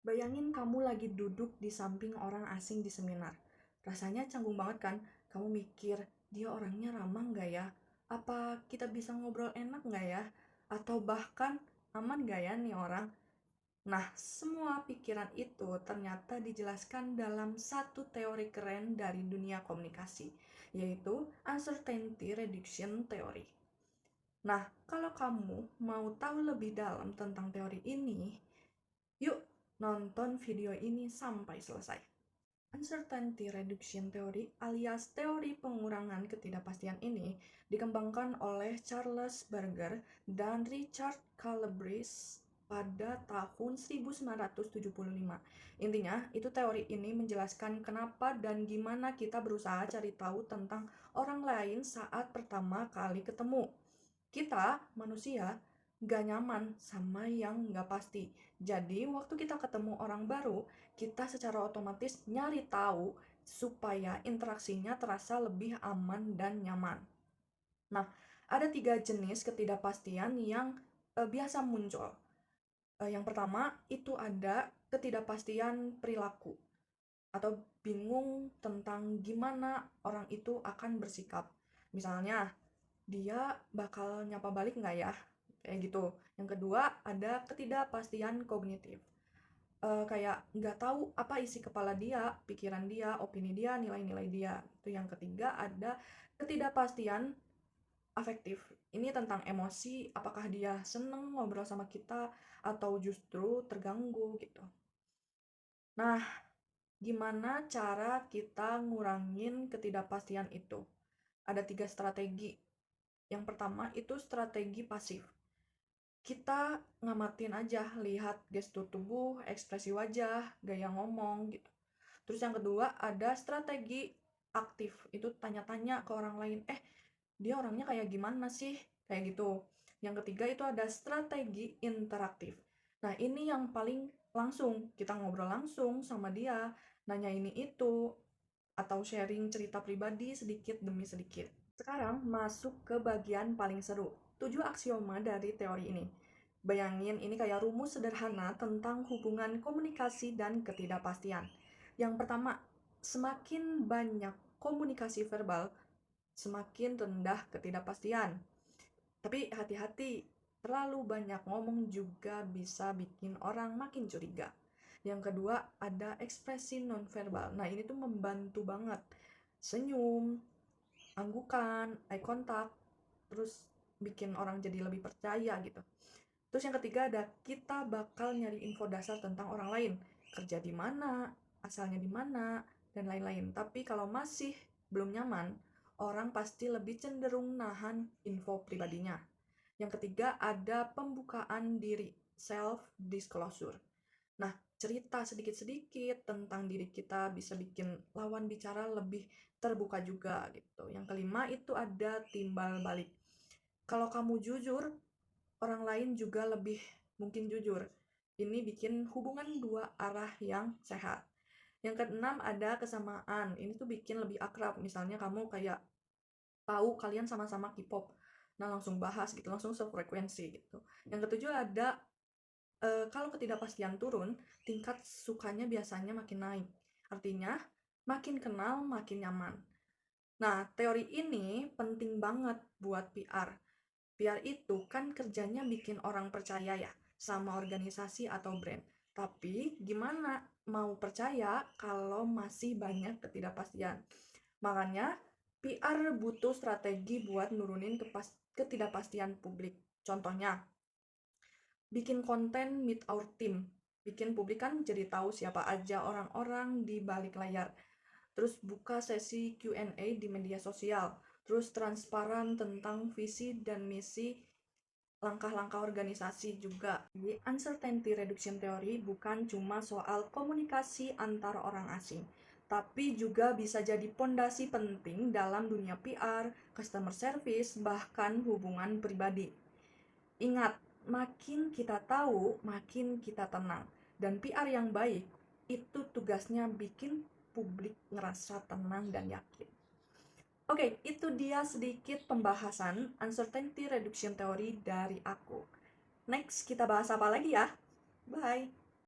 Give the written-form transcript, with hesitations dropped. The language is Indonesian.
Bayangin kamu lagi duduk di samping orang asing di seminar. Rasanya canggung banget kan? Kamu mikir, dia orangnya ramah nggak ya? Apa kita bisa ngobrol enak nggak ya? Atau bahkan aman nggak ya nih orang? Nah, semua pikiran itu ternyata dijelaskan dalam satu teori keren dari dunia komunikasi, yaitu Uncertainty Reduction Theory. Nah, kalau kamu mau tahu lebih dalam tentang teori ini, yuk nonton video ini sampai selesai. Uncertainty Reduction Theory alias teori pengurangan ketidakpastian ini dikembangkan oleh Charles Berger dan Richard Calabrese pada tahun 1975. Intinya, itu teori ini menjelaskan kenapa dan gimana kita berusaha cari tahu tentang orang lain saat pertama kali ketemu. Kita, manusia, gak nyaman sama yang gak pasti. Jadi, waktu kita ketemu orang baru, kita secara otomatis nyari tahu supaya interaksinya terasa lebih aman dan nyaman. Nah, ada 3 jenis ketidakpastian yang biasa muncul. Yang pertama, itu ada ketidakpastian perilaku atau bingung tentang gimana orang itu akan bersikap. Misalnya, dia bakal nyapa balik nggak ya? Kayak gitu. Yang kedua, ada ketidakpastian kognitif. Kayak nggak tahu apa isi kepala dia, pikiran dia, opini dia, nilai-nilai dia. Itu yang ketiga, ada ketidakpastian afektif. Ini tentang emosi, apakah dia seneng ngobrol sama kita atau justru terganggu gitu. Nah, gimana cara kita ngurangin ketidakpastian itu? Ada 3 strategi. Yang pertama itu strategi pasif. Kita ngamatin aja, lihat gestur tubuh, ekspresi wajah, gaya ngomong gitu. Terus yang kedua ada strategi aktif. Itu tanya-tanya ke orang lain, dia orangnya kayak gimana sih? Kayak gitu. Yang ketiga itu ada strategi interaktif. Nah, ini yang paling langsung. Kita ngobrol langsung sama dia, nanya ini itu, atau sharing cerita pribadi sedikit demi sedikit. Sekarang masuk ke bagian paling seru, 7 aksioma dari teori ini. Bayangin ini kayak rumus sederhana tentang hubungan komunikasi dan ketidakpastian. Yang pertama, semakin banyak komunikasi verbal, semakin rendah ketidakpastian. Tapi hati-hati, terlalu banyak ngomong juga bisa bikin orang makin curiga. Yang kedua, ada ekspresi nonverbal. Nah, ini tuh membantu banget. Senyum, anggukan, eye contact, terus bikin orang jadi lebih percaya gitu. Terus yang ketiga ada kita bakal nyari info dasar tentang orang lain, kerja di mana, asalnya di mana, dan lain-lain. Tapi kalau masih belum nyaman, orang pasti lebih cenderung nahan info pribadinya. Yang ketiga ada pembukaan diri, self disclosure. Nah, cerita sedikit-sedikit tentang diri kita bisa bikin lawan bicara lebih terbuka juga gitu. Yang kelima itu ada timbal balik. Kalau kamu jujur, orang lain juga lebih mungkin jujur. Ini bikin hubungan dua arah yang sehat. Yang keenam ada kesamaan. Ini tuh bikin lebih akrab. Misalnya kamu kayak tahu kalian sama-sama K-pop. Nah, langsung bahas gitu, langsung sefrekuensi gitu. Yang ketujuh ada kalau ketidakpastian turun, tingkat sukanya biasanya makin naik. Artinya, makin kenal, makin nyaman. Nah, teori ini penting banget buat PR. PR itu kan kerjanya bikin orang percaya ya, sama organisasi atau brand. Tapi, gimana mau percaya kalau masih banyak ketidakpastian? Makanya, PR butuh strategi buat nurunin ketidakpastian publik. Contohnya, bikin konten meet our team, bikin publik kan jadi tahu siapa aja orang-orang di balik layar. Terus buka sesi Q&A di media sosial, terus transparan tentang visi dan misi langkah-langkah organisasi juga. Di Uncertainty Reduction Theory bukan cuma soal komunikasi antar orang asing, tapi juga bisa jadi pondasi penting dalam dunia PR, customer service, bahkan hubungan pribadi. Ingat, makin kita tahu, makin kita tenang. Dan PR yang baik, itu tugasnya bikin publik ngerasa tenang dan yakin. Oke, itu dia sedikit pembahasan Uncertainty Reduction Theory dari aku. Next, kita bahas apa lagi ya? Bye!